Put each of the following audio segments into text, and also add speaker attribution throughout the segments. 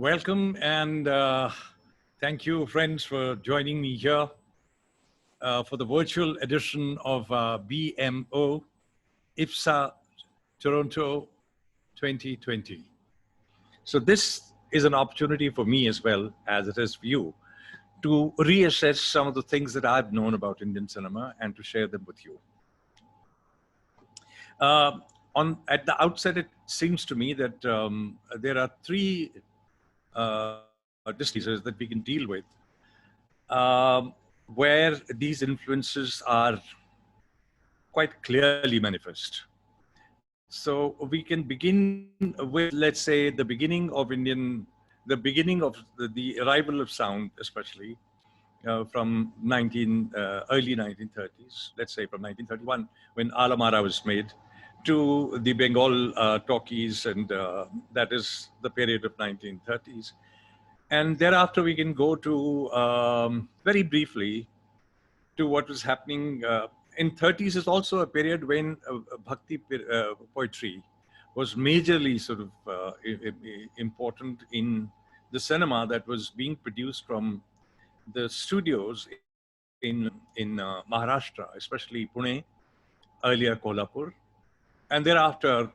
Speaker 1: Welcome and thank you, friends, for joining me here for the virtual edition of BMO IFFSA Toronto 2020. So this is an opportunity for me as well as it is for you to reassess some of the things that I've known about Indian cinema and to share them with you. At the outset, it seems to me that there are three diseases that we can deal with where these influences are quite clearly manifest. So we can begin with, let's say, the beginning of the arrival of sound, especially from early 1930s, let's say from 1931, when Alamara was made, to the Bengal talkies, and that is the period of 1930s. And thereafter, we can go to, very briefly, to what was happening in 30s is also a period when Bhakti poetry was majorly sort of important in the cinema that was being produced from the studios in Maharashtra, especially Pune, earlier Kolhapur. And thereafter,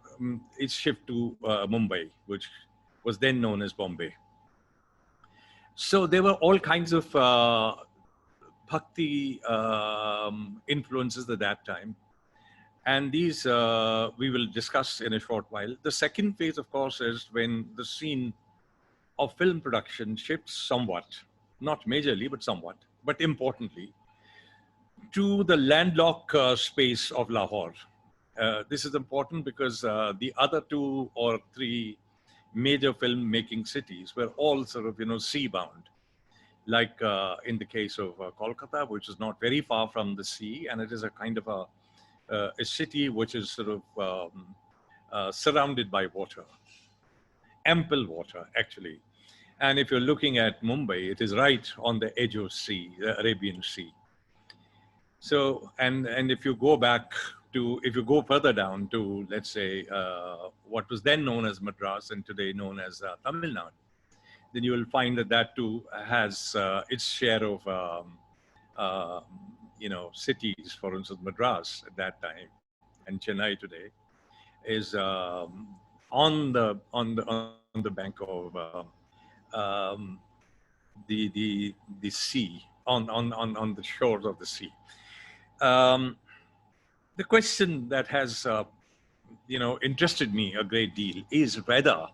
Speaker 1: its shift to Mumbai, which was then known as Bombay. So there were all kinds of Bhakti influences at that time. And these we will discuss in a short while. The second phase, of course, is when the scene of film production shifts somewhat, not majorly, but somewhat, but importantly, to the landlocked space of Lahore. This is important because the other two or three major filmmaking cities were all sort of, sea-bound. Like in the case of Kolkata, which is not very far from the sea, and it is a kind of a city which is sort of surrounded by water, ample water, actually. And if you're looking at Mumbai, it is right on the edge of sea, the Arabian Sea. So, and if you go back to, if you go further down to, let's say, what was then known as Madras and today known as Tamil Nadu, then you will find that that too has its share of, cities. For instance, Madras at that time and Chennai today is on the bank of the sea, on the shores of the sea. The question that has, interested me a great deal is whether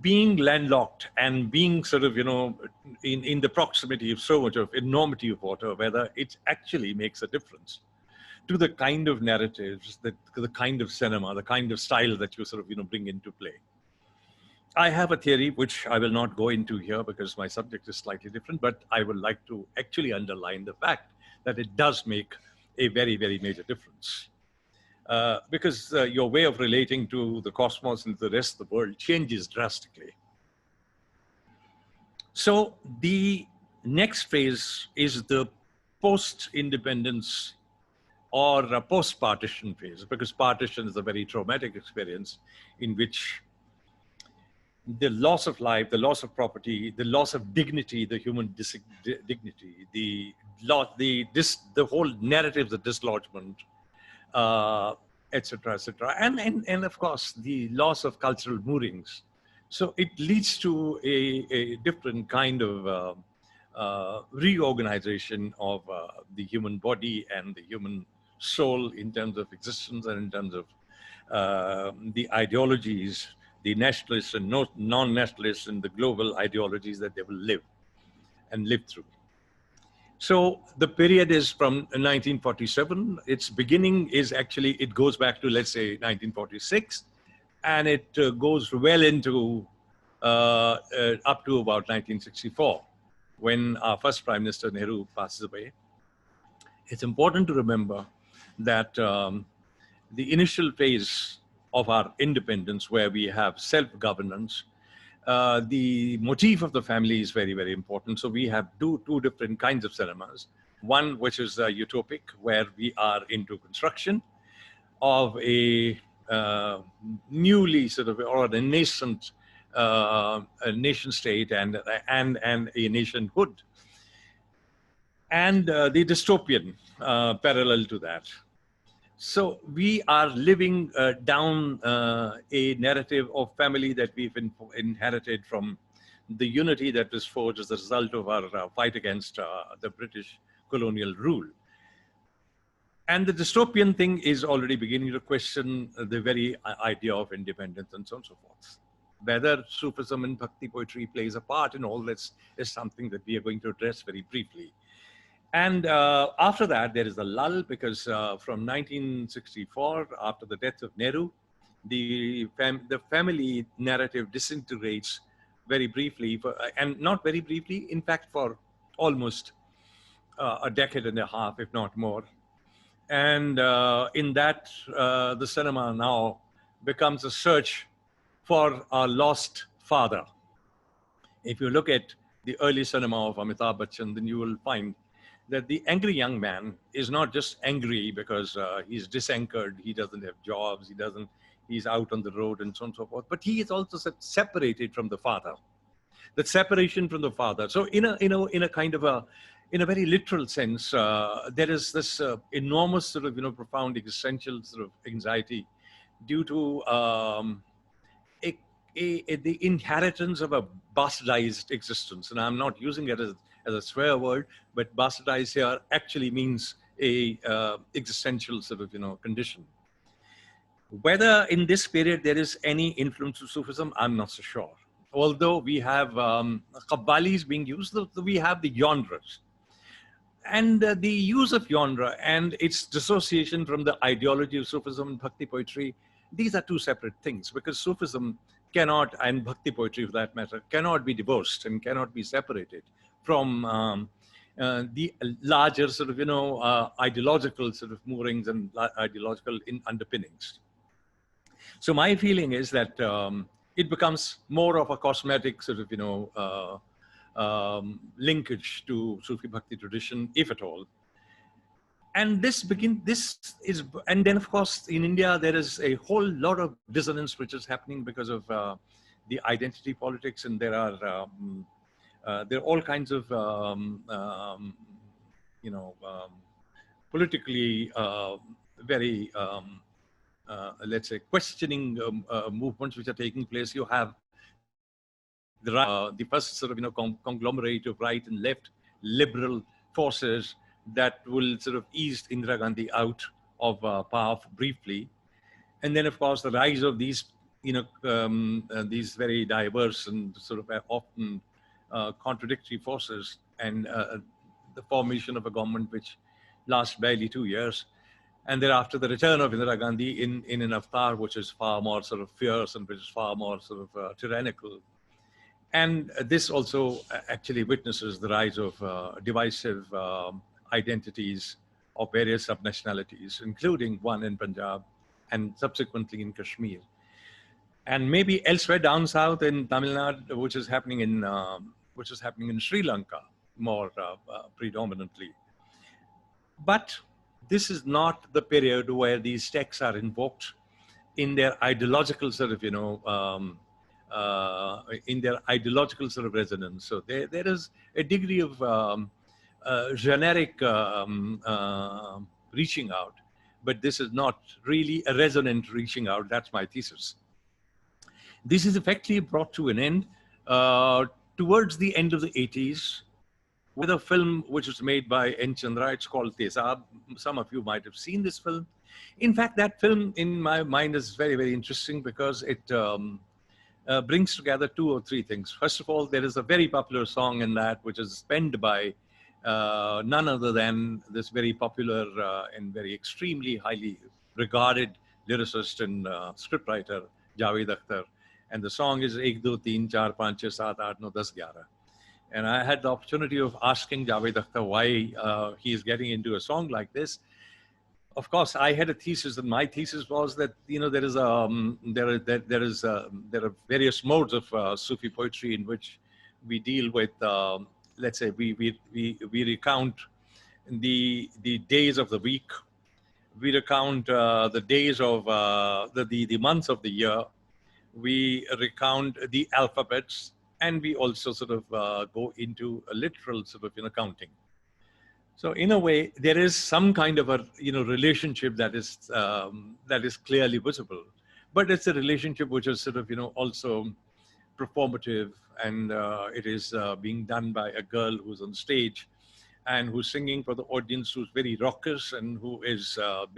Speaker 1: being landlocked and being sort of, in the proximity of so much of enormity of water, whether it actually makes a difference to the kind of narratives, the kind of cinema, the kind of style that you sort of, bring into play. I have a theory, which I will not go into here because my subject is slightly different, but I would like to actually underline the fact that it does make a very, very major difference. Because your way of relating to the cosmos and the rest of the world changes drastically. So the next phase is the post-independence or post-partition phase, because partition is a very traumatic experience in which the loss of life, the loss of property, the loss of dignity, the human dignity, the whole narratives of dislodgement, etc., etc., and of course the loss of cultural moorings. So it leads to a different kind of reorganization of the human body and the human soul in terms of existence and in terms of the ideologies, the nationalists and non-nationalists and the global ideologies that they will live through. So the period is from 1947. Its beginning is actually, it goes back to, let's say, 1946, and it goes well into up to about 1964, when our first Prime Minister Nehru passes away. It's important to remember that the initial phase of our independence, where we have self-governance, the motif of the family is very, very important. So we have two different kinds of cinemas. One which is utopic, where we are into construction of a newly sort of, or a nascent a nation state and a nationhood, and the dystopian parallel to that. So we are living down a narrative of family that we've inherited from the unity that was forged as a result of our fight against the British colonial rule. And the dystopian thing is already beginning to question the very idea of independence and so on and so forth. Whether Sufism and Bhakti poetry plays a part in all this is something that we are going to address very briefly. And after that, there is a lull because from 1964, after the death of Nehru, the family narrative disintegrates very briefly, and not very briefly, in fact, for almost a decade and a half, if not more. And in that, the cinema now becomes a search for a lost father. If you look at the early cinema of Amitabh Bachchan, then you will find that the angry young man is not just angry because he's disanchored, he doesn't have jobs, he's out on the road and so on and so forth, but he is also separated from the father. That separation from the father. So in a kind of in a very literal sense, there is this enormous sort of, profound existential sort of anxiety due to the inheritance of a bastardized existence. And I'm not using it as a swear word, but bastardized here actually means a existential sort of, condition. Whether in this period there is any influence of Sufism, I'm not so sure. Although we have Qawwalis being used, we have the genres. And the use of genre and its dissociation from the ideology of Sufism and Bhakti poetry, these are two separate things, because Sufism cannot, and Bhakti poetry for that matter, cannot be divorced and cannot be separated from the larger sort of, ideological sort of moorings and ideological underpinnings. So my feeling is that it becomes more of a cosmetic sort of, linkage to Sufi Bhakti tradition, if at all. And and then of course in India there is a whole lot of dissonance which is happening because of the identity politics, and there are all kinds of politically very let's say questioning movements which are taking place. You have the first sort of conglomerate of right and left liberal forces that will sort of ease Indira Gandhi out of power briefly, and then of course the rise of these these very diverse and sort of often contradictory forces, and the formation of a government which lasts barely 2 years, and thereafter the return of Indira Gandhi in an avatar which is far more sort of fierce and which is far more sort of tyrannical. And this also actually witnesses the rise of divisive identities of various subnationalities, including one in Punjab and subsequently in Kashmir. And maybe elsewhere down south in Tamil Nadu, which is happening in Sri Lanka more predominantly. But this is not the period where these texts are invoked in their ideological sort of, in their ideological sort of resonance. So there is a degree of generic reaching out, but this is not really a resonant reaching out. That's my thesis. This is effectively brought to an end towards the end of the 80s with a film which was made by N. Chandra. It's called Tesab. Some of you might have seen this film. In fact, that film in my mind is very, very interesting because it brings together 2 or 3 things. First of all, there is a very popular song in that which is penned by none other than this very popular and very extremely highly regarded lyricist and scriptwriter, Javed Akhtar. And the song is 1, 2, 3, 4, 5, 6, 7, 8, 9, 10, 11. And I had the opportunity of asking Javed Akhtar why he is getting into a song like this. Of course, I had a thesis, and my thesis was that there are various modes of Sufi poetry in which we deal with. Let's say we recount the days of the week, we recount the days of the months of the year, we recount the alphabets, and we also sort of go into a literal sort of, counting. So in a way, there is some kind of a, relationship that is clearly visible, but it's a relationship which is sort of, also performative, and it is being done by a girl who's on stage and who's singing for the audience, who's very raucous, and who is um,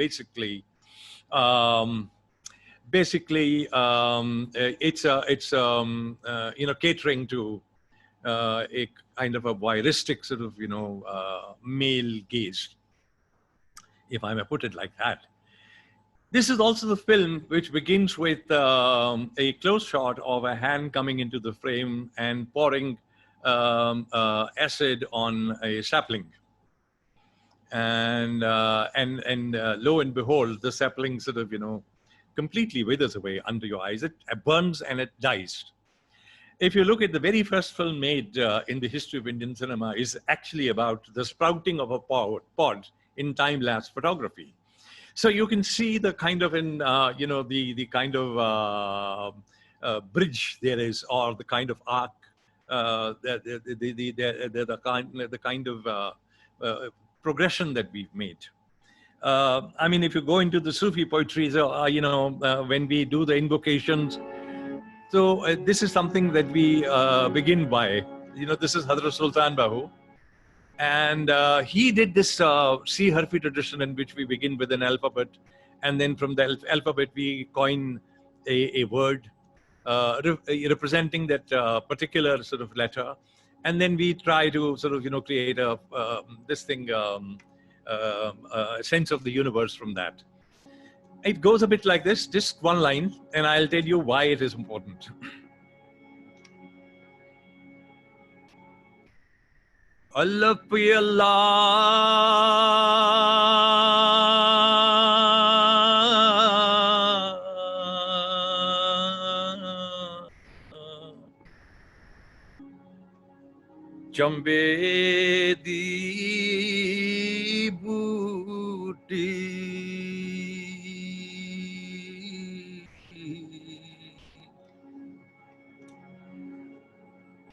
Speaker 1: catering to a kind of a voyeuristic sort of, male gaze, if I may put it like that. This is also the film which begins with a close shot of a hand coming into the frame and pouring acid on a sapling. And lo and behold, the sapling sort of, completely withers away under your eyes. It burns and it dies. If you look at the very first film made in the history of Indian cinema, is actually about the sprouting of a pod in time-lapse photography. So you can see the kind of the kind of bridge there is, or the kind of arc, the kind of progression that we've made. I mean, if you go into the Sufi poetry, so, when we do the invocations, so this is something that we begin by. This is Hazrat Sultan Bahu. And he did this C Harfi tradition, in which we begin with an alphabet. And then from the alphabet, we coin a word representing that particular sort of letter. And then we try to sort of, create a sense of the universe from that. It goes a bit like this, just one line, and I'll tell you why it is important. Allah pi Allah, chambe di booty,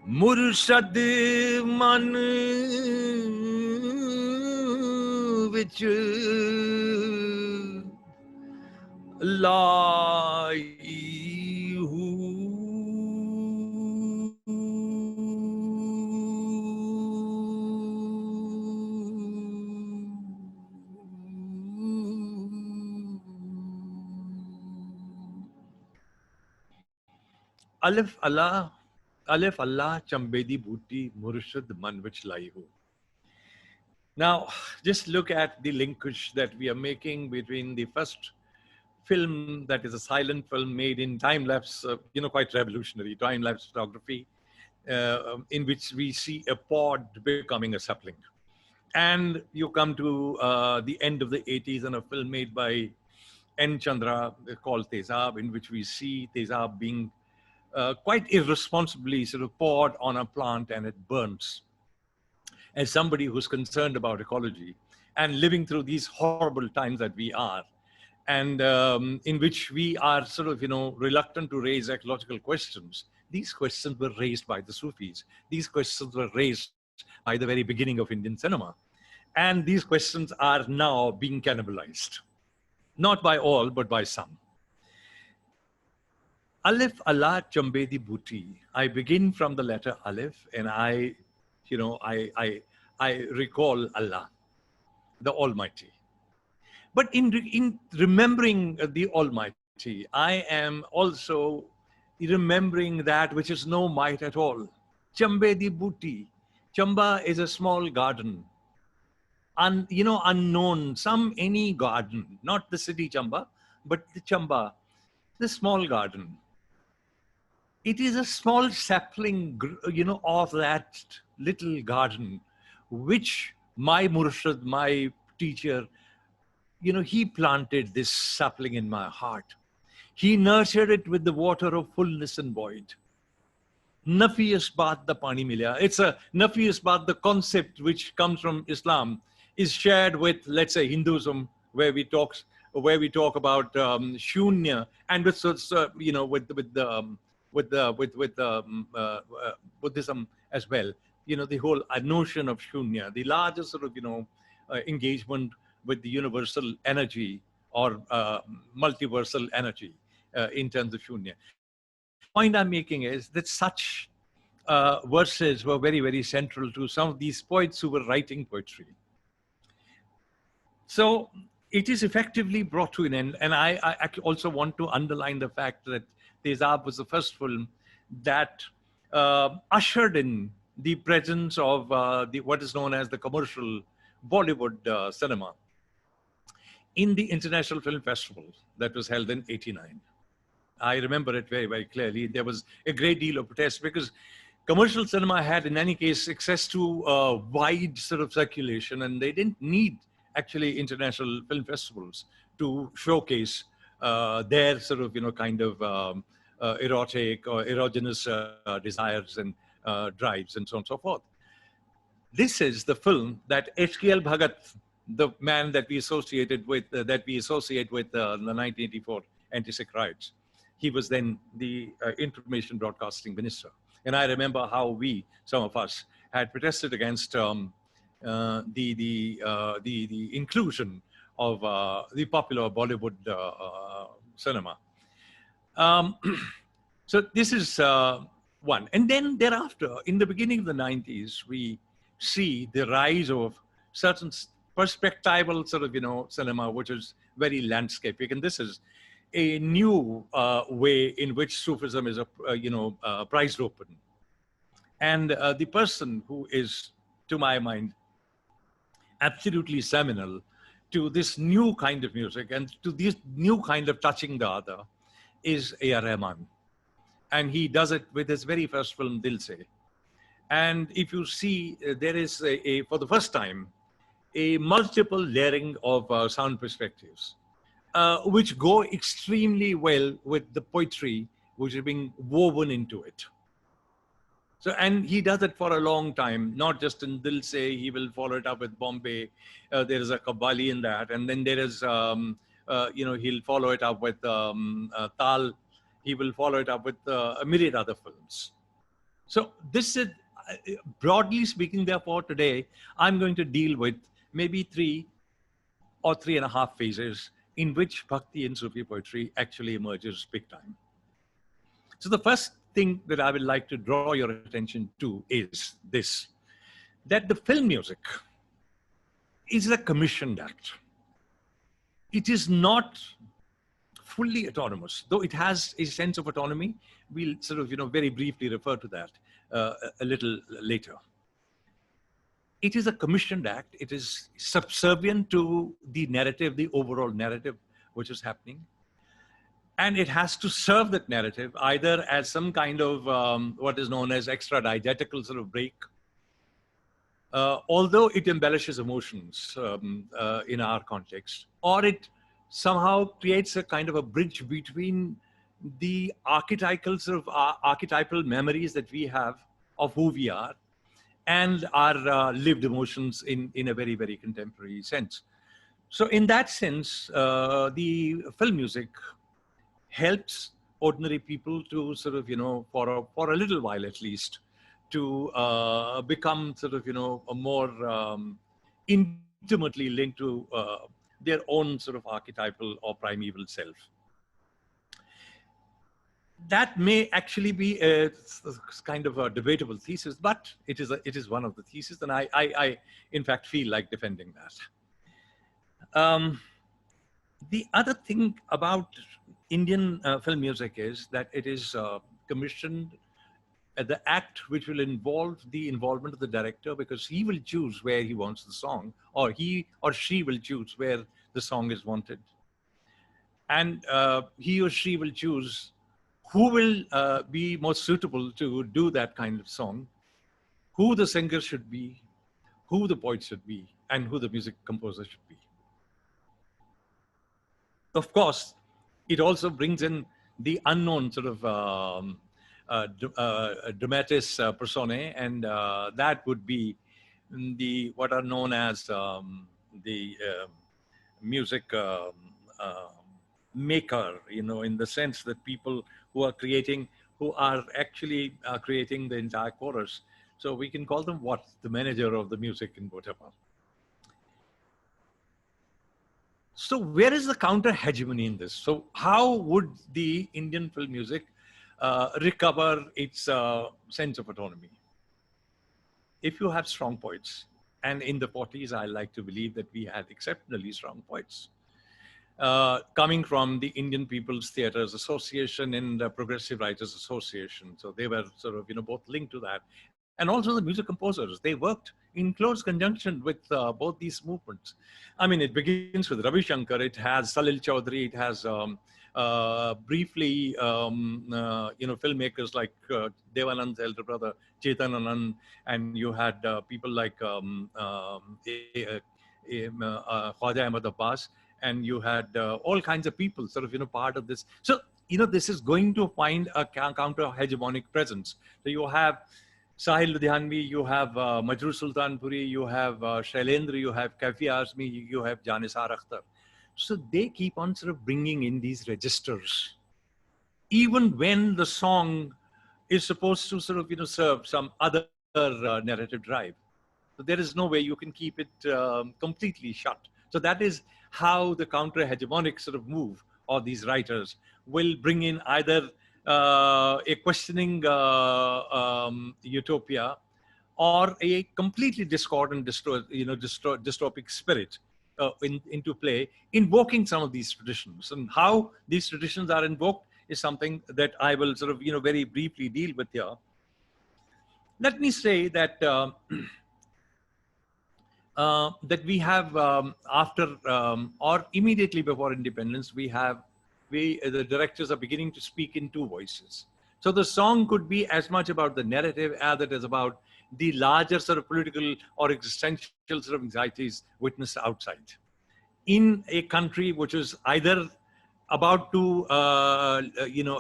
Speaker 1: Murshad man vich lai hu, Alif Allah, Alif Allah, Chambedi Bhuti, Murshid Man Vich Laihu. Now, just look at the linkage that we are making between the first film, that is a silent film made in time-lapse, quite revolutionary, time-lapse photography, in which we see a pod becoming a sapling. And you come to the end of the 80s and a film made by N. Chandra called Tezab, in which we see Tezab being quite irresponsibly sort of poured on a plant and it burns. As somebody who's concerned about ecology and living through these horrible times that we are, and in which we are sort of, reluctant to raise ecological questions, these questions were raised by the Sufis. These questions were raised by the very beginning of Indian cinema. And these questions are now being cannibalized. Not by all, but by some. Alif Allah Chambedi Bhuti. I begin from the letter Alif, and I recall Allah, the Almighty. But in remembering the Almighty, I am also remembering that which is no might at all. Chambedi Bhuti. Chamba is a small garden. Unknown, any garden, not the city Chamba, but the Chamba, the small garden. It is a small sapling, of that little garden, which my Murshid, my teacher, he planted this sapling in my heart. He nurtured it with the water of fullness and void. Nafiyas baat da pani milya. It's a nafiyas baat, the concept which comes from Islam, is shared with, let's say, Hinduism, where we talk where we talk about shunya, and with you know, with the Buddhism as well. You know, the whole notion of shunya, the larger sort of, you know, engagement with the universal energy or multiversal energy in terms of shunya. The point I'm making is that such verses were very, very central to some of these poets who were writing poetry. So it is effectively brought to an end. And I also want to underline the fact that Tezab was the first film that ushered in the presence of what is known as the commercial Bollywood cinema in the International Film Festival that was held in '89. I remember it very, very clearly. There was a great deal of protest because commercial cinema had, in any case, access to wide sort of circulation, and they didn't need actually international film festivals to showcase their sort of, you know, kind of erotic or erogenous desires and drives and so on and so forth. This is the film that H.K.L. Bhagat, the man that we associated with, the 1984 anti-Sikh riots. He was then the information broadcasting minister. And I remember how we, some of us, had protested against the inclusion of the popular Bollywood cinema. So this is one. And then thereafter, in the beginning of the 90s, we see the rise of certain perspectival sort of, you know, cinema, which is very landscaping. And this is a new way in which Sufism is, priced open. And the person who is, to my mind, absolutely seminal to this new kind of music and to this new kind of touching the other is A.R. Rahman. And he does it with his very first film, Dil Se. And if you see, there is for the first time, a multiple layering of sound perspectives, which go extremely well with the poetry which is being woven into it. So, and he does it for a long time, not just in Dil Se, he will follow it up with Bombay. There is a Qawwali in that. And then there is, he'll follow it up with Tal. He will follow it up with a myriad other films. So this is, broadly speaking, therefore, today, I'm going to deal with maybe 3 or 3.5 phases in which Bhakti and Sufi poetry actually emerges big time. So the first thing that I would like to draw your attention to is this, that the film music is a commissioned act. It is not fully autonomous, though it has a sense of autonomy. We'll sort of, very briefly refer to that a little later. It is a commissioned act. It is subservient to the narrative, the overall narrative, which is happening. And it has to serve that narrative either as some kind of what is known as extra diegetical sort of break, although it embellishes emotions in our context, or it somehow creates a kind of a bridge between the archetypal sort of archetypal memories that we have of who we are and our lived emotions in a very, very contemporary sense. So in that sense, the film music helps ordinary people to sort of, for a little while at least, to become sort of, a more intimately linked to their own sort of archetypal or primeval self. That may actually be a kind of a debatable thesis, but it is one of the theses, and I in fact feel like defending that. The other thing about Indian film music is that it is commissioned the act which will involve the involvement of the director, because he will choose where he wants the song, or he or she will choose where the song is wanted. And he or she will choose who will be most suitable to do that kind of song, who the singer should be, who the poet should be, and who the music composer should be. Of course, it also brings in the unknown sort of dramatis personae, and that would be the what are known as the music maker, in the sense that people who are creating, who are actually creating the entire chorus. So we can call them what? The manager of the music in whatever. So where is the counter hegemony in this? So how would the Indian film music recover its sense of autonomy? If you have strong poets, and in the 40s, I like to believe that we had exceptionally strong poets, coming from the Indian People's Theatres Association and the Progressive Writers Association. So they were sort of, both linked to that. And also the music composers, they worked in close conjunction with both these movements. I mean, it begins with Ravi Shankar, it has Salil Chaudhary, it has briefly, filmmakers like Devanand's elder brother, Chetan Anand, and you had people like Khwaja Ahmad Abbas, and you had all kinds of people sort of, part of this. So, this is going to find a counter-hegemonic presence. So you have Sahil Ludhianvi, you have Majroor Sultanpuri, you have Shailendra, you have Kaifi Azmi, you have Janisar Akhtar. So they keep on sort of bringing in these registers, even when the song is supposed to sort of, serve some other narrative drive. So there is no way you can keep it completely shut. So that is how the counter-hegemonic sort of move of these writers will bring in either a questioning utopia or a completely discordant, dystopic spirit into play, invoking some of these traditions. And how these traditions are invoked is something that I will sort of, very briefly deal with here. Let me say that that we have after or immediately before independence, the directors are beginning to speak in two voices. So the song could be as much about the narrative as it is about the larger sort of political or existential sort of anxieties witnessed outside. In a country which is either about to,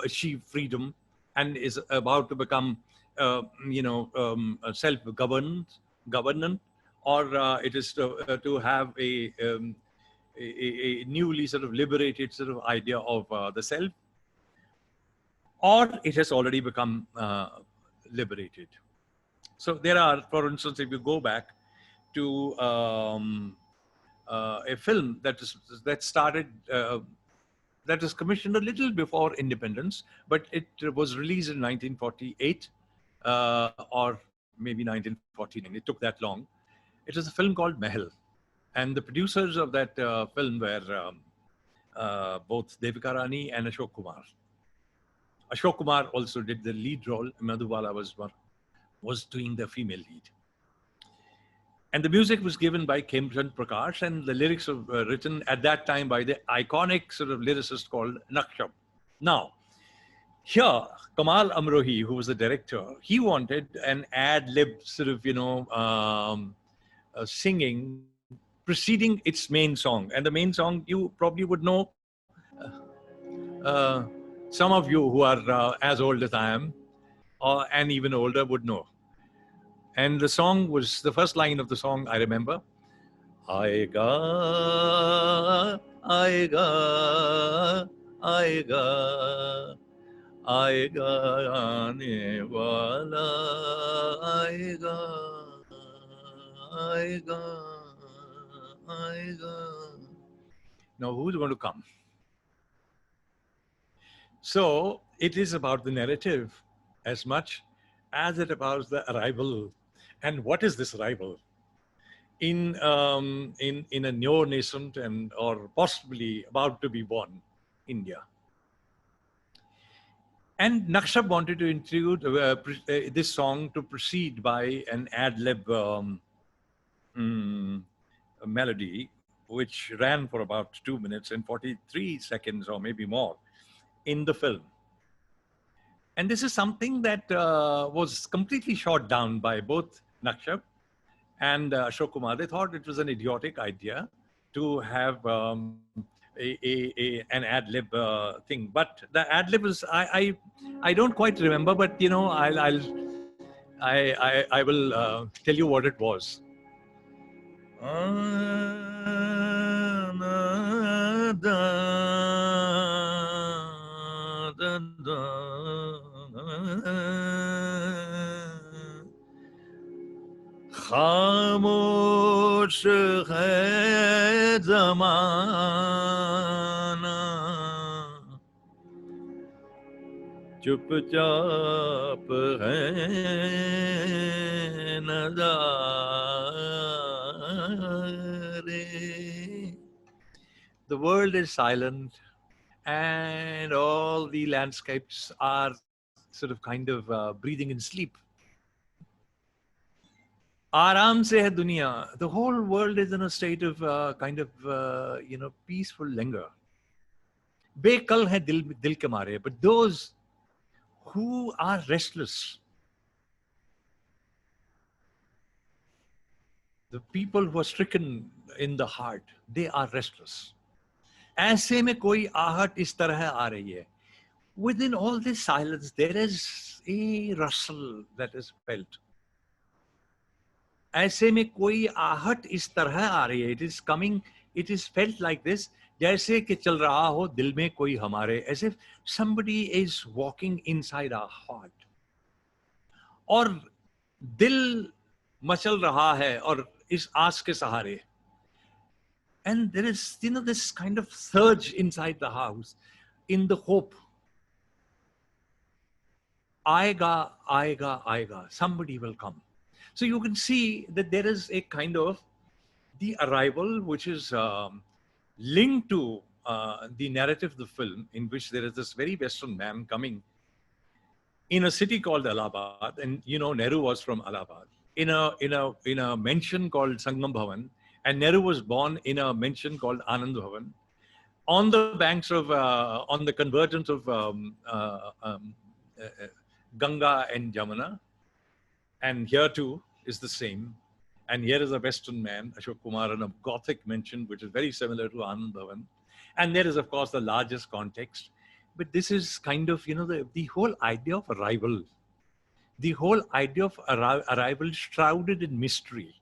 Speaker 1: achieve freedom and is about to become, self-governed, or it is to have a newly sort of liberated sort of idea of the self, or it has already become liberated. So there are, for instance, if you go back to a film that started, that was commissioned a little before independence, but it was released in 1948 or maybe 1949. It took that long. It was a film called Mahal. And the producers of that film were both Devika Rani and Ashok Kumar. Ashok Kumar also did the lead role. Madhubala was doing the female lead. And the music was given by Khemchand Prakash, and the lyrics were written at that time by the iconic sort of lyricist called Nakshab. Now, here, Kamal Amrohi, who was the director, he wanted an ad-lib sort of, singing preceding its main song. And the main song, you probably would know, some of you who are as old as I am, and even older would know. And the song was, the first line of the song I remember, Aega, Aega, Aega, Aega, aane wala, Aega, Aega, Aega. Now, who's going to come? So it is about the narrative as much as it about the arrival. And what is this arrival? In a neo-nascent and or possibly about to be born India. And Nakshab wanted to include this song to proceed by an ad-lib melody, which ran for about 2 minutes and 43 seconds or maybe more in the film. And this is something that was completely shot down by both Nakshab and Ashok Kumar. They thought it was an idiotic idea to have an ad-lib thing. But the ad-lib is, I don't quite remember, but I will tell you what it was. da, da. खामोश है ज़माना चुपचाप है नज़ारे. The world is silent and all the landscapes are sort of kind of breathing in sleep. Aram se hai duniya. The whole world is in a state of kind of peaceful linger. Bekal hai dil ke mare, but those who are restless, the people who are stricken in the heart, they are restless. ऐसे में कोई आहट इस तरह आ रही है. Within all this silence, there is a rustle that is felt. ऐसे में कोई आहट इस तरह आ रही है. It is coming, it is felt like this. जैसे कि चल रहा हो दिल में कोई हमारे, as if somebody is walking inside our heart. और दिल मचल रहा है और इस आस के सहारे. And there is, this kind of surge inside the house in the hope. Aega, aega, aega. Somebody will come. So you can see that there is a kind of the arrival which is linked to the narrative of the film, in which there is this very Western man coming in a city called Allahabad, and Nehru was from Allahabad, in a mansion called Sangam Bhavan, and Nehru was born in a mansion called Anand Bhavan, on the banks of on the convergence of Ganga and Jamuna. And here too is the same. And here is a Western man, Ashok Kumar, in a Gothic mansion, which is very similar to Anand Bhavan. And there is, of course, the largest context. But this is kind of, the whole idea of arrival. The whole idea of arrival shrouded in mystery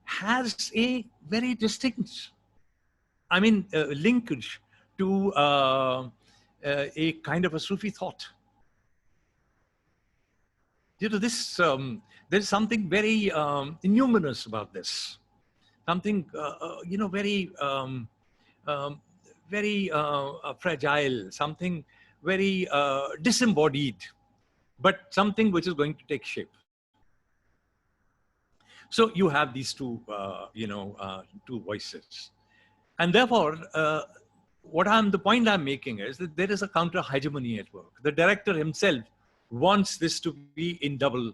Speaker 1: has a very distinct, linkage to a kind of a Sufi thought. This there's something very numinous about this, something very very fragile, something very disembodied, but something which is going to take shape. So you have these two two voices, and therefore the point I'm making is that there is a counter hegemony at work. The director himself wants this to be in double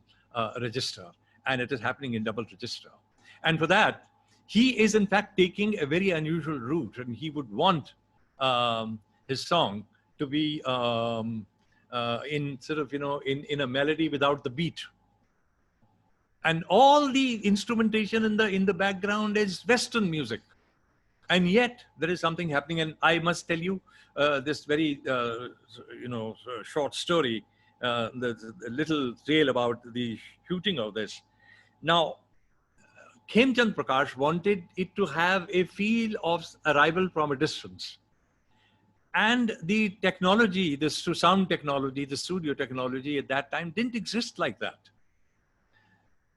Speaker 1: register, and it is happening in double register. And for that, he is in fact taking a very unusual route, and he would want his song to be in sort of, in a melody without the beat. And all the instrumentation in the background is Western music. And yet there is something happening. And I must tell you this very, short story, the little tale about the shooting of this. Now, Khemchand Prakash wanted it to have a feel of arrival from a distance. And the technology, the sound technology, the studio technology at that time didn't exist like that.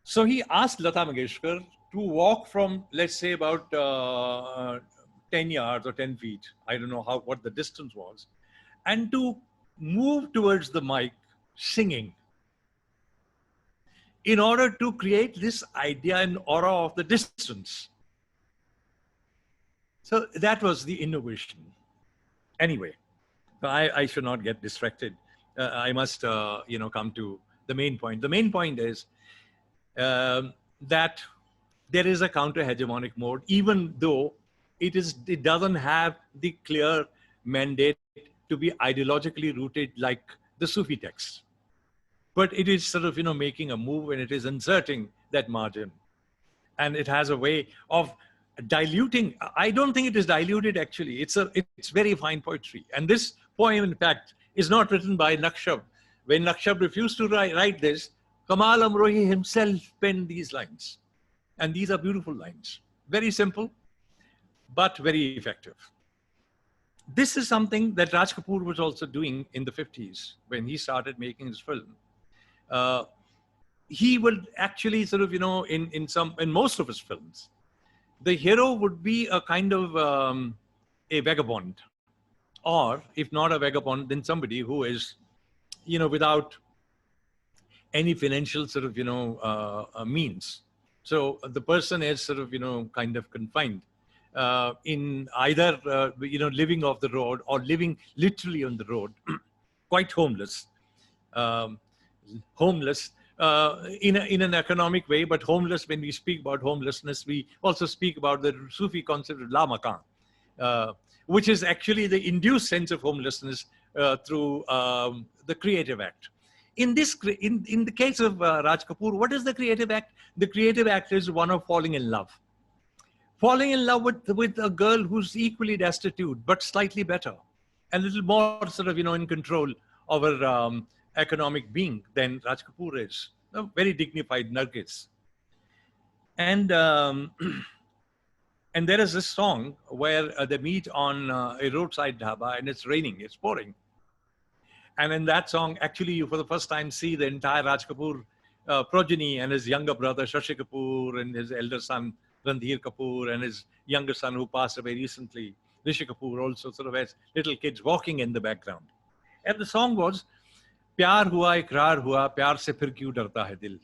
Speaker 1: So he asked Lata Mangeshkar to walk from, let's say, about 10 yards or 10 feet. I don't know what the distance was. And to move towards the mic singing, in order to create this idea and aura of the distance. So that was the innovation. Anyway, I should not get distracted. I must, come to the main point. The main point is that there is a counter-hegemonic mode, even though it doesn't have the clear mandate to be ideologically rooted like the Sufi texts. But it is sort of, making a move, and it is inserting that margin. And it has a way of diluting. I don't think it is diluted, actually. It's very fine poetry. And this poem, in fact, is not written by Naqshab. When Naqshab refused to write this, Kamal Amrohi himself penned these lines. And these are beautiful lines. Very simple, but very effective. This is something that Raj Kapoor was also doing in the 50s when he started making his film. Uh, he would actually sort of, in most of his films, the hero would be a kind of a vagabond, or if not a vagabond, then somebody who is, without any financial sort of, means. So the person is sort of, kind of confined in either, living off the road or living literally on the road, quite homeless. Um, homeless in an economic way, but homeless, when we speak about homelessness, we also speak about the Sufi concept of la makan, which is actually the induced sense of homelessness through the creative act. In the case of Raj Kapoor, what is the creative act? The creative act is one of falling in love. Falling in love with a girl who's equally destitute, but slightly better, a little more sort of, in control of her economic being than Raj Kapoor is. A very dignified Nargis. And and there is this song where they meet on a roadside dhaba, and it's raining, it's pouring. And in that song, actually, you for the first time see the entire Raj Kapoor progeny and his younger brother Shashi Kapoor and his elder son Randhir Kapoor and his younger son who passed away recently, Rishi Kapoor, also sort of has little kids walking in the background. And the song was, प्यार हुआ इकरार हुआ प्यार से फिर क्यों डरता है दिल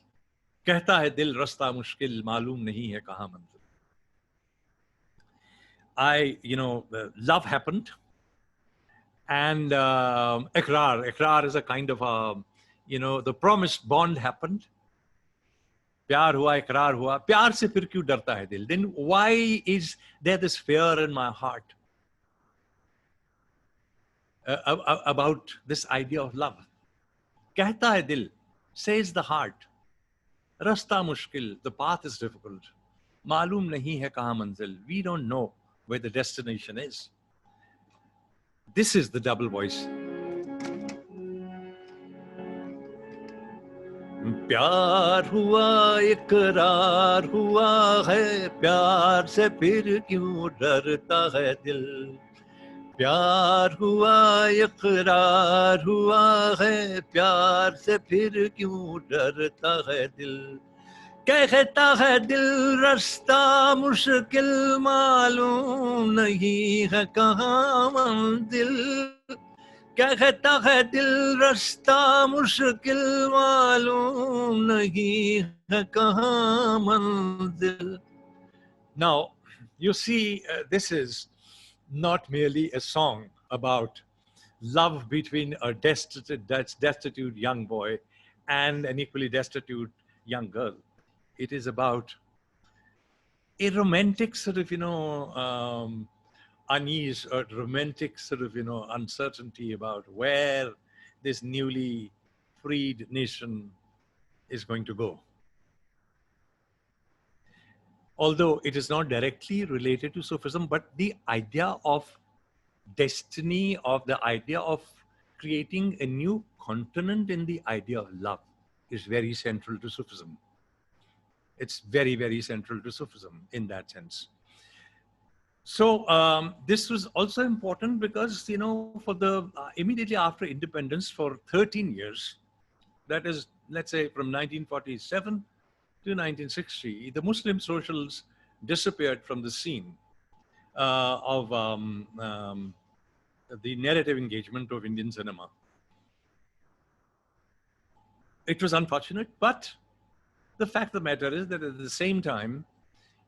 Speaker 1: कहता है दिल रास्ता मुश्किल मालूम नहीं है कहाँ मंजिल. Love happened, and ikrar is a kind of the promised bond happened. प्यार हुआ इकरार हुआ प्यार से फिर क्यों डरता है दिल. Then why is there this fear in my heart about this idea of love? कहता है दिल, says the heart, रास्ता मुश्किल, the path is difficult, मालूम नहीं है कहाँ मंजिल, we don't know where the destination is. This is the double voice. प्यार हुआ इकरार हुआ है प्यार से फिर क्यों डरता है दिल. प्यार हुआ इकरार हुआ है प्यार से फिर क्यों डरता है दिल. कहता है दिल रास्ता मुश्किल मालूम नहीं है कहाँ मंजिल. कहता है दिल रास्ता मुश्किल मालूम नहीं है कहाँ मंजिल. Now, you see, this is not merely a song about love between a destitute young boy and an equally destitute young girl. It is about a romantic sort of, unease or romantic sort of, uncertainty about where this newly freed nation is going to go. Although it is not directly related to Sufism, but the idea of destiny, of the idea of creating a new continent in the idea of love is very central to Sufism. It's very, very central to Sufism in that sense. So this was also important because, for the immediately after independence for 13 years, that is, let's say from 1947 to 1960, the Muslim socials disappeared from the scene of the narrative engagement of Indian cinema. It was unfortunate, but the fact of the matter is that at the same time,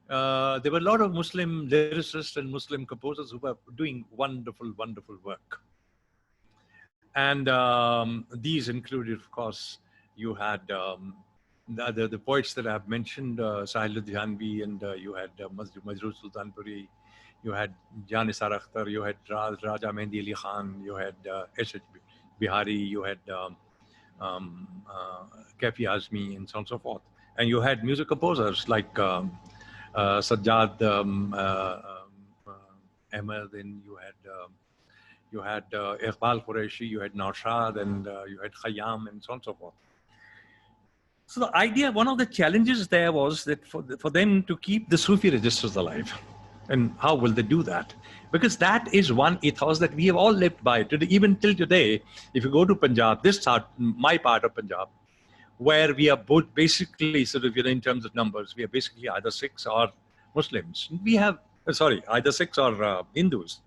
Speaker 1: there were a lot of Muslim lyricists and Muslim composers who were doing wonderful, wonderful work. And these included, of course, you had the poets that I have mentioned, Sahil Ludhianvi, and you had Majroor Sultanpuri, you had Jan Nisar Akhtar, you had Raja Mehndi Ali Khan, you had S.H. Bihari, you had Kafi Azmi, and so on and so forth. And you had music composers like Sajjad Ahmed, and you had Iqbal Qureshi, you had Naushad, and you had Khayyam, and so on and so forth. So the idea, one of the challenges there was that for them to keep the Sufi registers alive. And how will they do that? Because that is one ethos that we have all lived by. Today, even till today, if you go to Punjab, my part of Punjab, where we are both basically sort of, in terms of numbers, we are basically either Sikhs or Muslims. We have, either Sikhs or Hindus.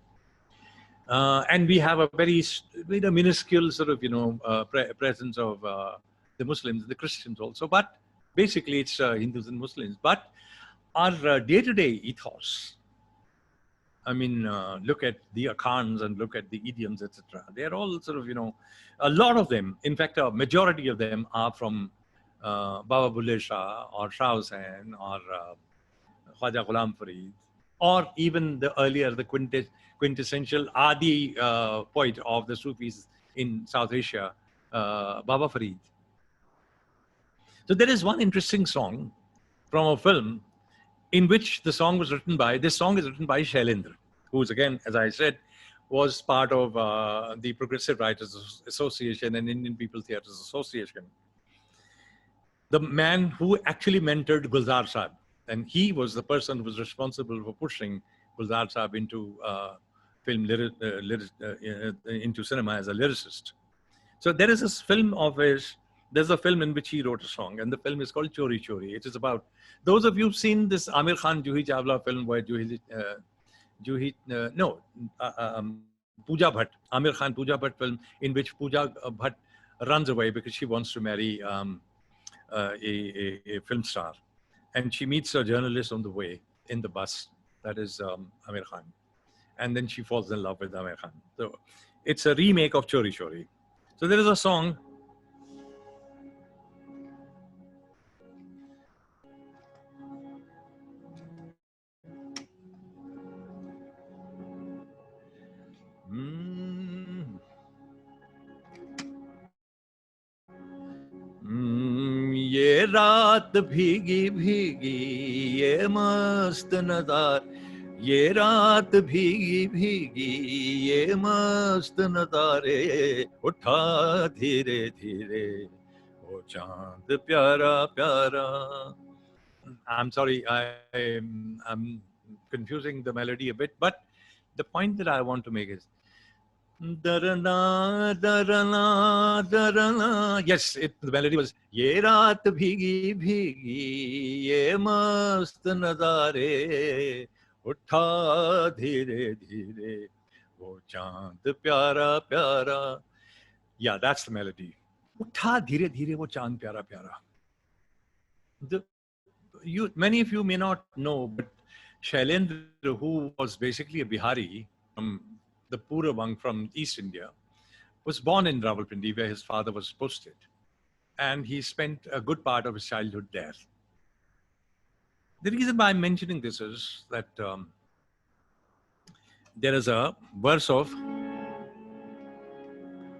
Speaker 1: And we have a very minuscule sort of, presence of the Muslims, the Christians also. But basically, it's Hindus and Muslims. But our day-to-day ethos, I mean, look at the Akhans and look at the idioms, etc. They are all sort of, a lot of them, in fact, a majority of them are from Baba Bulle Shah or Shah Hussain or Khwaja Ghulam Farid, or even the earlier, the quintessential Adi poet of the Sufis in South Asia, Baba Farid. So there is one interesting song from a film in which the song was written by, this song is written by Shailendra, who's again, as I said, was part of the Progressive Writers Association and Indian People Theatres Association. The man who actually mentored Gulzar Saab, and he was the person who was responsible for pushing Gulzar Saab into film, into cinema as a lyricist. So there is this film of his, there's a film in which he wrote a song, and the film is called Chori Chori. It is about, those of you who've seen this Amir Khan Juhi Chawla film where Pooja Bhatt, Amir Khan Pooja Bhatt film, in which Pooja Bhatt runs away because she wants to marry a film star. And she meets a journalist on the way in the bus, that is Amir Khan. And then she falls in love with Amir Khan. So it's a remake of Chori Chori. So there is a song. ये रात भीगी भीगी ये मस्त नज़ार, ये रात भीगी भीगी ये मस्त नज़ारे, उठा धीरे धीरे वो चांद प्यारा प्यारा. I'm sorry, I'm confusing the melody a bit, but the point that I want to make is Darana, darana, darana. Yes, the melody was Ye raat bhigi bhigi, ye mast nazare, utha dheere dheere, wo chand pyara pyara. Yeah, that's the melody. Utha dheere dheere, wo chand pyara pyara. Many of you may not know, but Shailendra, who was basically a Bihari from the Purabang from East India, was born in Rawalpindi, where his father was posted. And he spent a good part of his childhood there. The reason why I'm mentioning this is that there is a verse of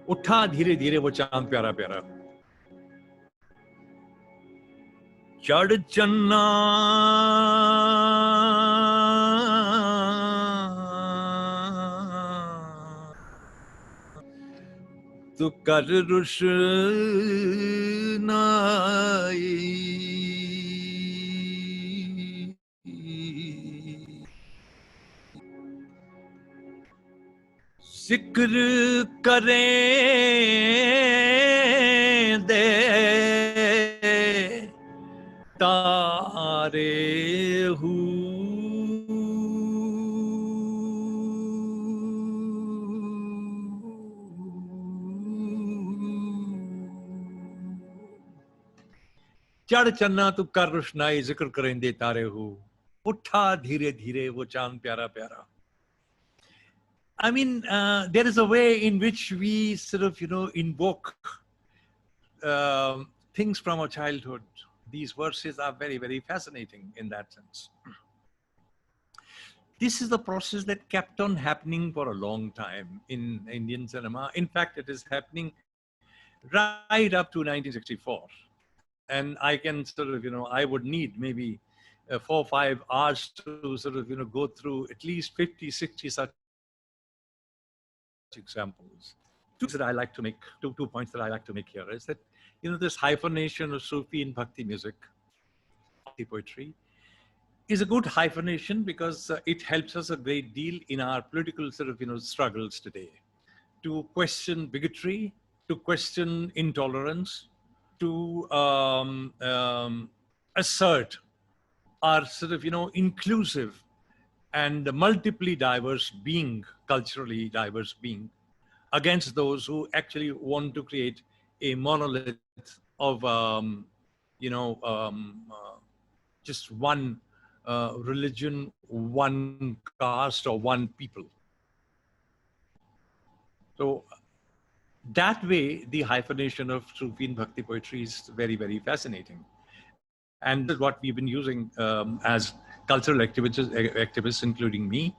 Speaker 1: Utha dheere dheere wo chand pyara pyara. Chad channa tu kar rushnai, zikr kare de तारे हूँ. चढ़ चन्ना तू कर रोशनाई, जिक्र करेंदे तारे हूँ, उठा धीरे धीरे वो चांद प्यारा प्यारा. I mean, there is a way in which we sort of, invoke things from our childhood. These verses are very, very fascinating in that sense. This is the process that kept on happening for a long time in Indian cinema. In fact, it is happening right up to 1964. And I can sort of, I would need maybe 4 or 5 hours to sort of, go through at least 50, 60 such examples. Two points that I like to make here is that, this hyphenation of Sufi and Bhakti music, Bhakti poetry, is a good hyphenation because it helps us a great deal in our political struggles today, to question bigotry, to question intolerance, to assert our inclusive and multiply diverse being, culturally diverse being, against those who actually want to create a monolith of just one religion, one caste, or one people. So that way, the hyphenation of Sufi and Bhakti poetry is very, very fascinating. And this is what we've been using as cultural activists, including me,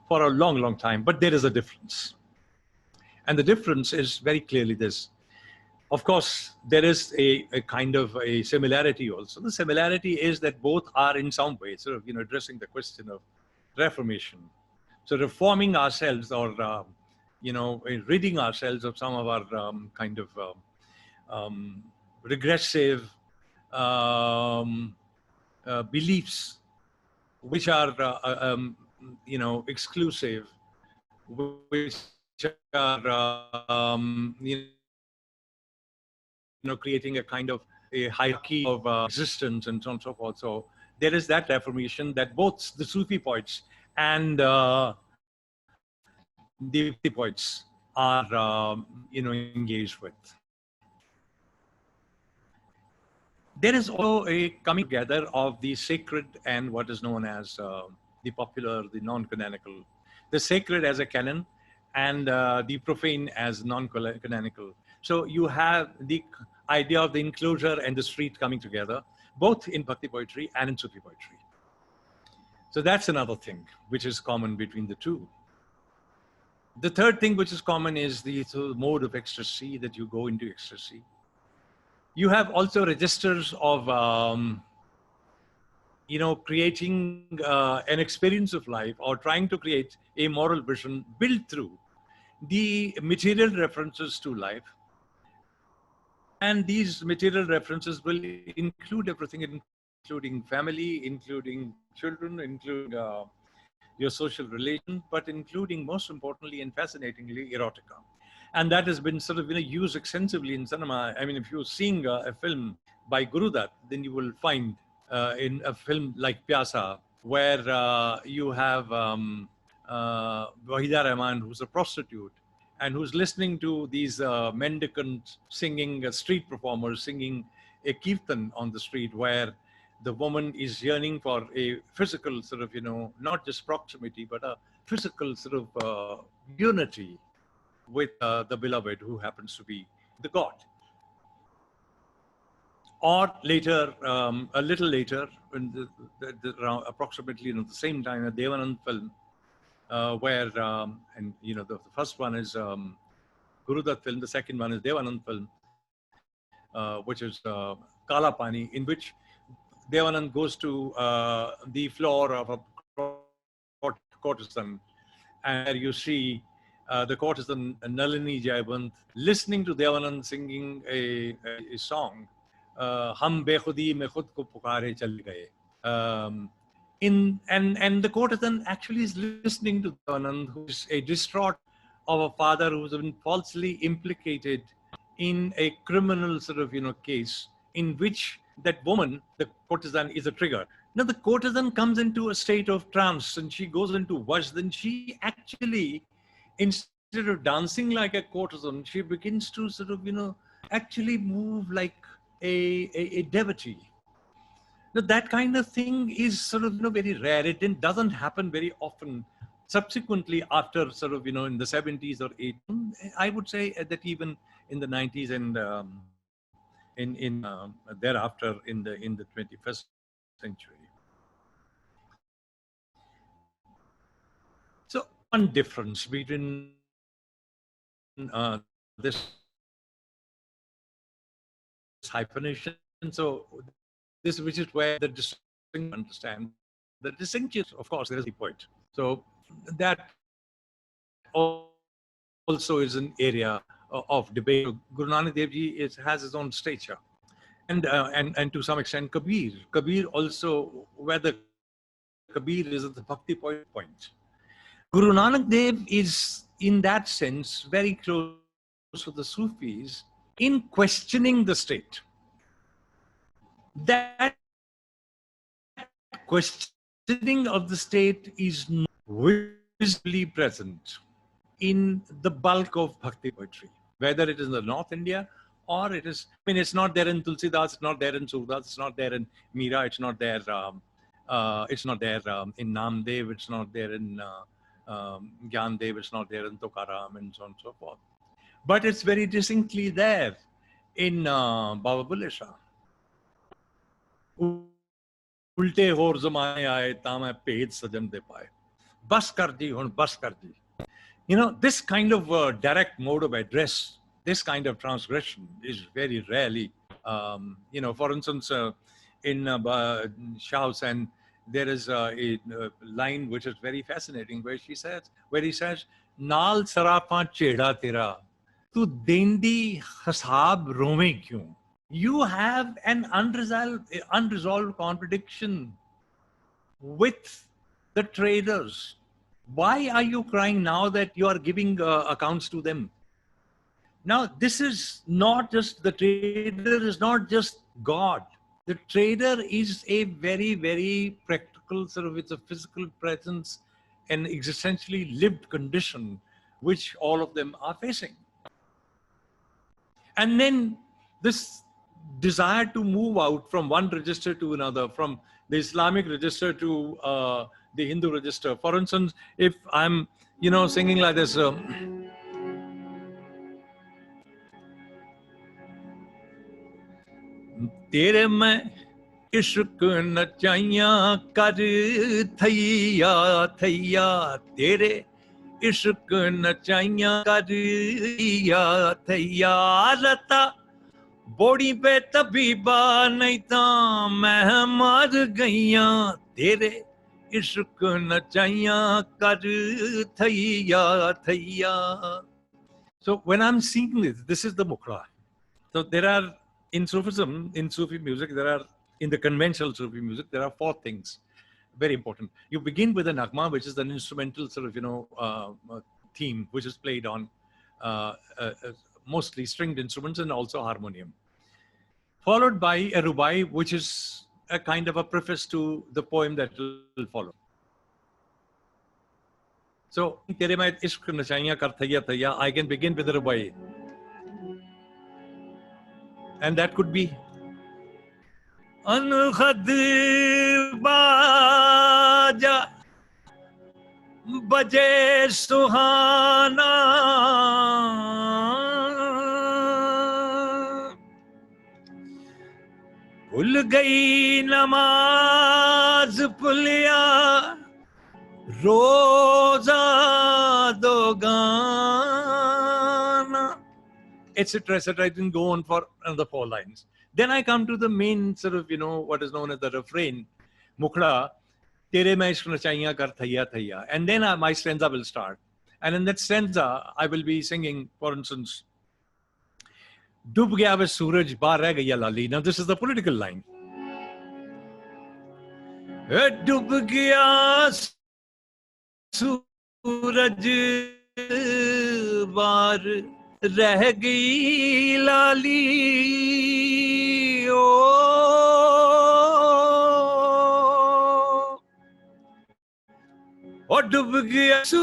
Speaker 1: for a long, long time. But there is a difference. And the difference is very clearly this. Of course, there is a kind of a similarity also. The similarity is that both are in some way addressing the question of reformation. So reforming ourselves, or ridding ourselves of some of our regressive beliefs, which are exclusive, which are creating a kind of a hierarchy of existence and so on and so forth. So there is that reformation that both the Sufi poets and the Bhakti poets are engaged with. There is also a coming together of the sacred and what is known as the popular, the non-canonical. The sacred as a canon, and the profane as non-canonical. So you have the idea of the enclosure and the street coming together, both in Bhakti poetry and in Sufi poetry. So that's another thing which is common between the two. The third thing which is common is the mode of ecstasy, that you go into ecstasy. You have also registers of, creating an experience of life, or trying to create a moral vision built through the material references to life. And these material references will include everything, including family, including children, including your social relation, but including, most importantly and fascinatingly, erotica. And that has been used extensively in cinema. I mean, if you're seeing a film by Gurudat, then you will find in a film like Pyasa, where you have Wahida Rahman, who's a prostitute, and who's listening to these mendicant singing, street performers singing a kirtan on the street, where the woman is yearning for a physical not just proximity, but a physical unity with the beloved, who happens to be the god. Or later, a little later, in around approximately the same time, a Devanand film, where, the first one is Gurudat film, the second one is Devanand film, which is Kala Pani, in which Devanand goes to the floor of a courtesan, and there you see the courtesan Nalini Jaibant listening to Devanand singing a song, Hum Bekhudi mein khud ko pukare chal gaye. And the courtesan actually is listening to Devanand, who is a distraught of a father who's been falsely implicated in a criminal case, in which that woman, the courtesan, is a trigger. Now the courtesan comes into a state of trance, and she goes into wash. Then she actually, instead of dancing like a courtesan, she begins to actually move like a devotee. Now that kind of thing is very rare. It doesn't happen very often. Subsequently, after in the 70s or 80s, I would say that even in the 90s and thereafter in the 21st century. So one difference between this hyphenation, so this, which is where the distinction, understand the distinction, of course, there is the point. So that also is an area of debate. Guru Nanak Dev Ji has his own stature, and to some extent Kabir also, whether Kabir is at the Bhakti point. Guru Nanak Dev is, in that sense, very close to the Sufis in questioning the state. That questioning of the state is visibly present in the bulk of Bhakti poetry, whether it is in the North India or it is, I mean, it's not there in Tulsidas, it's not there in Surdas, it's not there in Meera, it's not there in Namdev, it's not there in Gyandev, it's not there in Tukaram, and so on and so forth. But it's very distinctly there in Baba Bulle Shah. उल्टे होर जमाने आए तामै भेद सजन दे पाए बस कर जी हुण बस कर जी. You know, this kind of direct mode of address, this kind of transgression is very rarely, you know, for instance, in Shah Hussain, there is a line which is very fascinating where he says, Naal sarafa cheda tera, tu dendi hasab rome kyun? You have an unresolved contradiction with the traders. Why are you crying now that you are giving accounts to them? Now, this is not just, the trader is not just God. The trader is a very, very practical, sort of, it's a physical presence and existentially lived condition which all of them are facing. And then this desire to move out from one register to another, from the Islamic register to the Hindu register. For instance, if I'm, you know, singing like this, Tere mein ishq nachaiyan kar thaiya thaiya, tere ishq nachaiyan kar thaiya thaiya, rata बोड़ी पे तबीबा नहीं था मैं मर गईया, तेरे इश्क नचाइया कर थैया थैया. So when I'm singing this is the mukhra. So there are, in Sufism, in Sufi music, there are, in the conventional Sufi music, there are 4 things very important. You begin with a nagma, which is an instrumental sort of, you know, theme, which is played on mostly stringed instruments and also harmonium. Followed by a rubai, which is a kind of a preface to the poem that will follow. So, Tere main ishq nachaiyan kar thaiya thaiya, I can begin with a rubai. And that could be Ankhad baja baje suhana, भूल गई नमाज पुलिया रोजा दोगाना, etc., etc. I can go on for another 4 lines. Then I come to the main sort of, you know, what is known as the refrain, mukhra, tere main ishq nachaiyan kar thaiya thaiya. And then my stanza will start. And in that stanza, I will be singing, for instance, डूब गया वे सूरज बाहर रह गई लाली. Now this is the political line. डूब गया सूरज बाहर रह गई लाली, ओ डूब गया सूरज,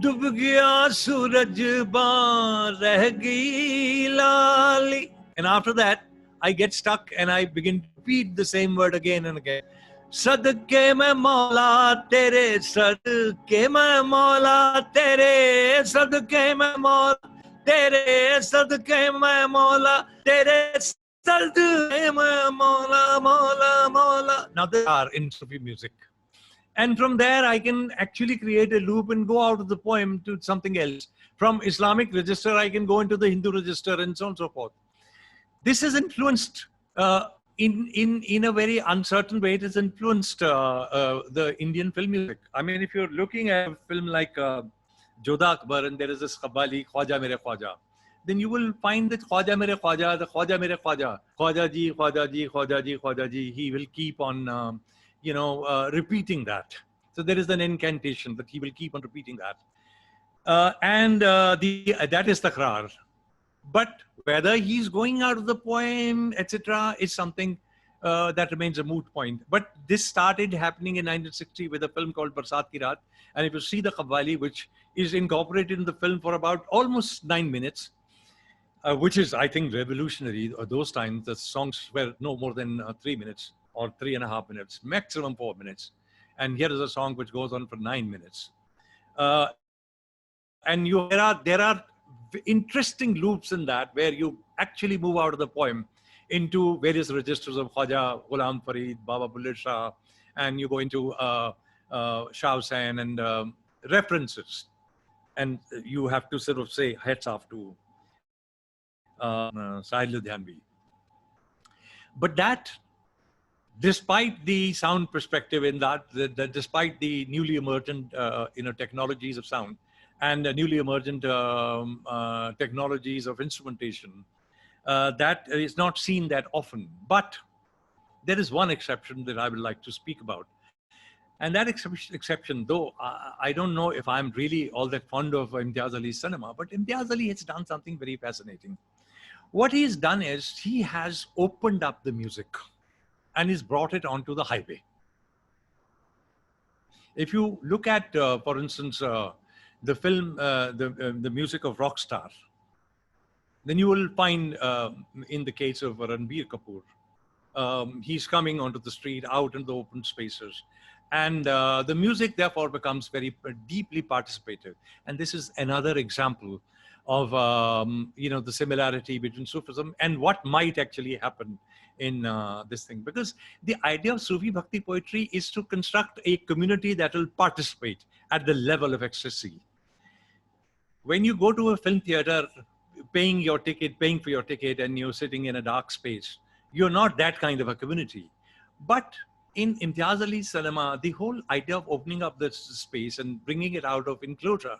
Speaker 1: डूब गया सूरज बाहर रह गई लाली. And after that, I get stuck and I begin to repeat the same word again and again. Sadke mein Maula tere, sadke mein Maula tere, sadke mein Maula tere, sadke mein Maula tere, sadke mein Maula, Maula, Maula. Now they are in Sufi music. And from there, I can actually create a loop and go out of the poem to something else. From Islamic register, I can go into the Hindu register and so on and so forth. This has influenced, in a very uncertain way, it has influenced the Indian film music. I mean, if you're looking at a film like Jodha Akbar and there is this Khabbali, Khwaja Mere Khwaja, then you will find that Khwaja mere Khwaja, the Khwaja mere Khwaja, Khwaja ji, Khwaja ji, Khwaja ji, Khwaja ji, he will keep on, repeating that. So there is an incantation that he will keep on repeating that. That is takrar. But whether he's going out of the poem, etc., is something that remains a moot point. But this started happening in 1960 with a film called Barsat Ki Raat. And if you see the Qawwali, which is incorporated in the film for about almost 9 minutes, which is, I think, revolutionary. Those times, the songs were no more than 3 minutes or 3.5 minutes, maximum 4 minutes. And here is a song which goes on for 9 minutes. There are interesting loops in that where you actually move out of the poem into various registers of Khwaja, Ghulam Farid, Baba Bulleh Shah, and you go into Shah Hussain and references. And you have to sort of say hats off to Sahil Ludhianvi. But that, despite the sound perspective in that despite the newly emergent technologies of sound and newly emergent technologies of instrumentation, that is not seen that often. But there is one exception that I would like to speak about. And that exception, though I don't know if I'm really all that fond of Imtiaz Ali's cinema, but Imtiaz Ali has done something very fascinating. What he's done is he has opened up the music and he's brought it onto the highway. If you look at, for instance, the film, the music of Rockstar, then you will find in the case of Ranbir Kapoor, he's coming onto the street, out in the open spaces. And the music, therefore, becomes very deeply participative. And this is another example of, the similarity between Sufism and what might actually happen in this thing. Because the idea of Sufi Bhakti poetry is to construct a community that will participate at the level of ecstasy. When you go to a film theater, paying for your ticket, and you're sitting in a dark space, you're not that kind of a community. But in Imtiaz Ali's cinema, the whole idea of opening up this space and bringing it out of enclosure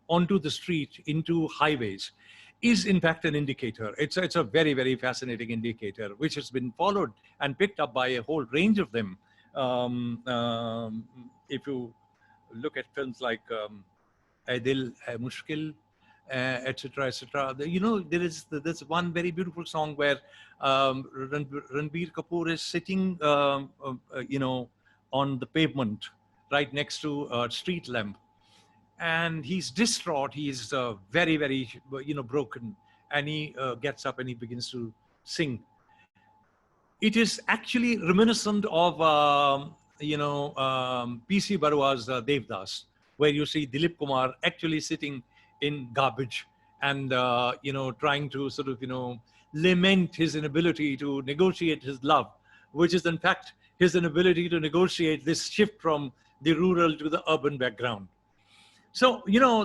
Speaker 1: onto the street, into highways, is in fact an indicator. It's a very, very fascinating indicator, which has been followed and picked up by a whole range of them. If you look at films like Ae Dil Hai Mushkil, etc., etc. There's one very beautiful song where Ranbir Kapoor is sitting, on the pavement right next to a street lamp, and he's distraught. He's very, very, broken, and he gets up and he begins to sing. It is actually reminiscent of, P.C. Barua's Devdas, where you see Dilip Kumar actually sitting in garbage and, trying to sort of, lament his inability to negotiate his love, which is in fact his inability to negotiate this shift from the rural to the urban background. So,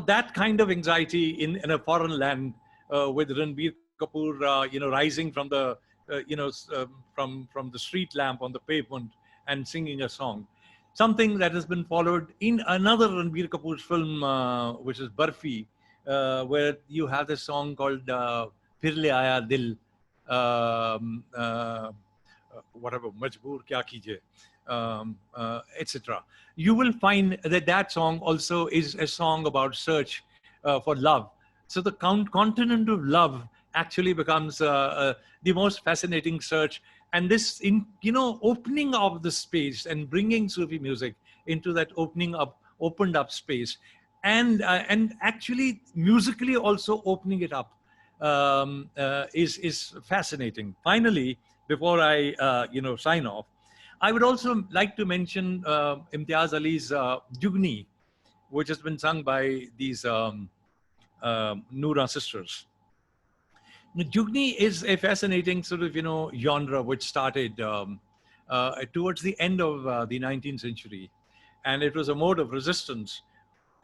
Speaker 1: that kind of anxiety in a foreign land with Ranbir Kapoor, rising from the, from the street lamp on the pavement and singing a song. Something that has been followed in another Ranbir Kapoor's film, which is Barfi, where you have this song called Phir Le Aaya Dil, whatever, Majboor Kya Kijiye, etc. You will find that song also is a song about search for love. So the continent of love actually becomes the most fascinating search. And this, opening of the space and bringing Sufi music into that opened up space, and actually musically also opening it up is fascinating. Finally, before I sign off, I would also like to mention Imtiaz Ali's Jugni, which has been sung by these Noora sisters. Jugni is a fascinating sort of, genre which started towards the end of the 19th century. And it was a mode of resistance.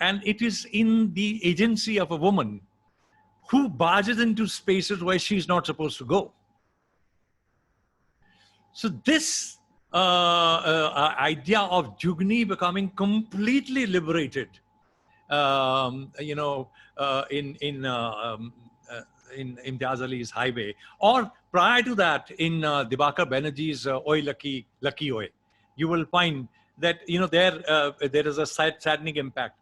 Speaker 1: And it is in the agency of a woman who barges into spaces where she's not supposed to go. So this idea of Jugni becoming completely liberated, in Imtiaz Ali's Highway, or prior to that in Dibakar Banerjee's Oi Lucky, Lucky Oi, you will find that, you know, there is a saddening impact.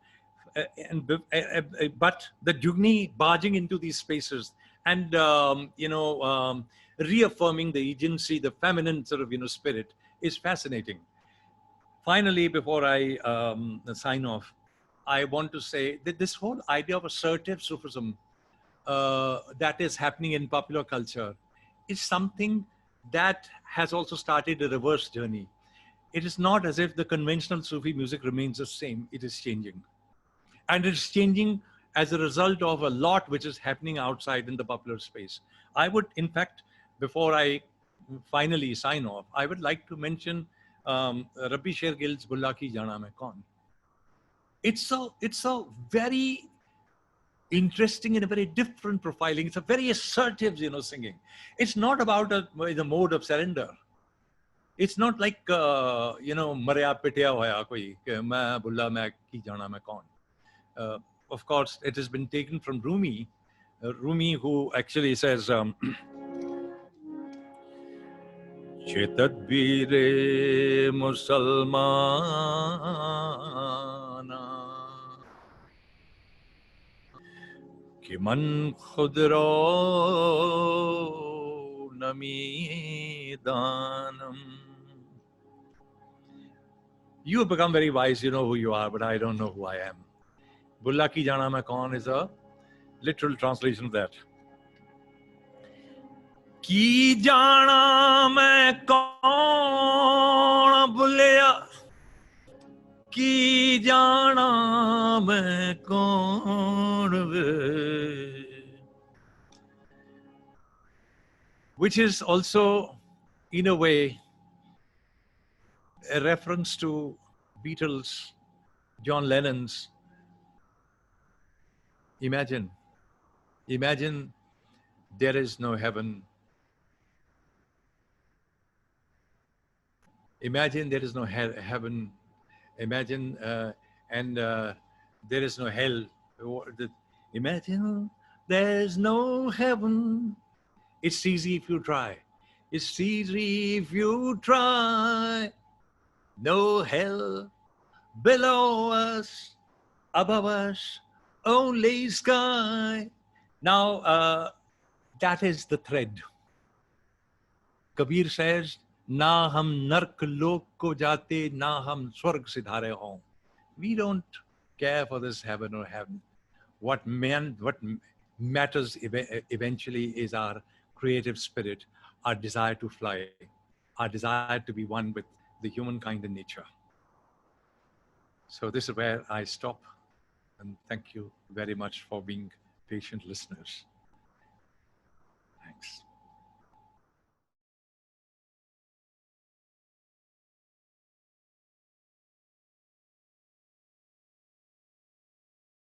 Speaker 1: But the Jugni barging into these spaces and, reaffirming the agency, the feminine sort of, spirit is fascinating. Finally, before I sign off, I want to say that this whole idea of assertive Sufism that is happening in popular culture is something that has also started a reverse journey. It is not as if the conventional Sufi music remains the same, it is changing. And it's changing as a result of a lot which is happening outside in the popular space. I would, in fact, before I finally sign off, I would like to mention Rabbi Shergill's Bulla Ki Jana Main Kaun. It's a very interesting and a very different profiling. It's a very assertive, singing. It's not about the mode of surrender. It's not like, Marya Pitya hoya koi, main bulla main ki jana main kaun. Of course, it has been taken from Rumi, Rumi, who actually says, Chetadbire Musalmana Ki man khudro nami danam. You have become very wise, you know who you are, but I don't know who I am. Bulla Ki Jana Main Kaun is a literal translation of that. Ki jana main kaun bullya, ki jana main kaun ve. Which is also, in a way, a reference to Beatles, John Lennon's Imagine there is no heaven. Imagine there is no heaven. Imagine there is no hell. Imagine there's no heaven. It's easy if you try. It's easy if you try. No hell below us, above us, only sky. Now, that is the thread. Kabir says, Na hum nark lok ko jate, na hum swarg sidhare hon. We don't care for this heaven or heaven. What matters eventually is our creative spirit, our desire to fly, our desire to be one with the humankind and nature. So this is where I stop. And thank you very much for being patient listeners. Thanks.